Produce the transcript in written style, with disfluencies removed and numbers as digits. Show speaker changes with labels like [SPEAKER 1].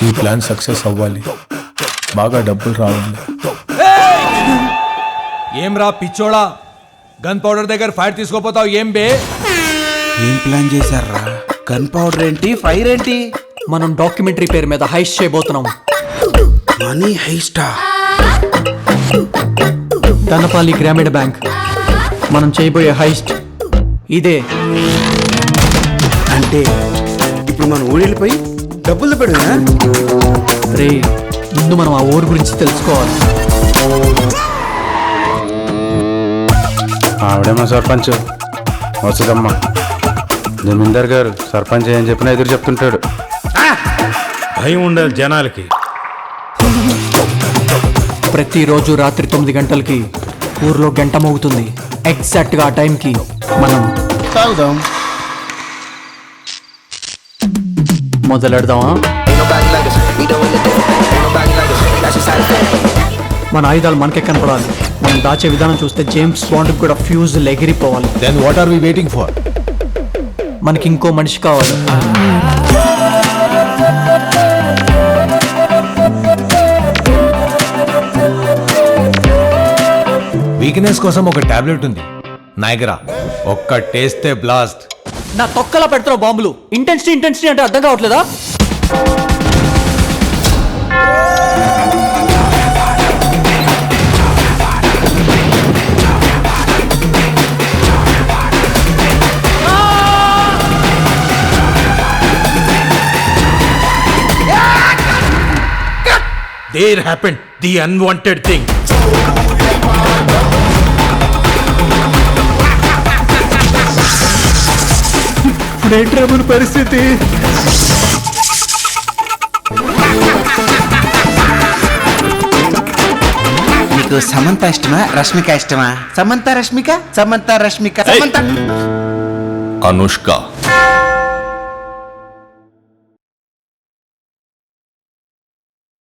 [SPEAKER 1] ఈ plan success అవ్వాలి, బాగా డబ్బులు రావాలి.
[SPEAKER 2] ఏం రా పిచ్చోడా, గన్ పౌడర్ దగ్గర ఫైర్ తీసుకోపోతావు ఏం బే?
[SPEAKER 3] ఏం ప్లాన్ చేశారా? గన్ పౌడర్ ఏంటి, ఫైర్ ఏంటి?
[SPEAKER 4] మనం డాక్యుమెంటరీ పేరు మీద హైస్ట్ చేయబోతున్నాం.
[SPEAKER 3] మనీ హైస్టా?
[SPEAKER 4] ధనపాలి గ్రామీణ బ్యాంక్. మనం చేయబోయే హైస్ట్ ఇదే.
[SPEAKER 3] అంటే ఇప్పుడు మనం ఊరెళ్ళిపోయి డబ్బులు పెడదా?
[SPEAKER 4] రే, ముందు మనం ఆ ఊరు గురించి తెలుసుకోవాలి.
[SPEAKER 5] ఆవిడేమో సర్పంచ్ వస్తుందమ్మా. జమీందార్ గారు సర్పంచ్ ఏం చెప్పినా ఎదురు చెప్తుంటాడు.
[SPEAKER 6] భయం ఉండాలి జనాలకి.
[SPEAKER 4] ప్రతిరోజు రాత్రి 9 గంటలకి ఊర్లో గంట మోగుతుంది. ఎగ్జాక్ట్గా ఆ టైంకి మనం
[SPEAKER 3] తాగుదాం.
[SPEAKER 4] మొదలెడదామా? మన ఆయుధాలు మనకే కనపడాలి. మనం దాచే విధానం చూస్తే జేమ్స్ బాండ్కి కూడా ఫ్యూజ్ ఎగిరిపోవాలి.
[SPEAKER 1] Then what are we waiting for?
[SPEAKER 4] మనకి ఇంకో మనిషి కావాలి.
[SPEAKER 2] వీక్నెస్ కోసం ఒక టాబ్లెట్ ఉంది నాయగరా, ఒక్కటేస్తే బ్లాస్ట్.
[SPEAKER 4] నా తొక్కలా పెడుతున్న బాంబులు. ఇంటెన్సిటీ అంటే అర్థం కావట్లేదా?
[SPEAKER 6] There happened the unwanted thing.
[SPEAKER 4] మన పరిస్థితి.
[SPEAKER 3] నీకు సమంత ఇష్టమా, రష్మిక ఇష్టమా? సమంత రష్మిక, సమంత రష్మిక, సమంత
[SPEAKER 2] అనుష్క.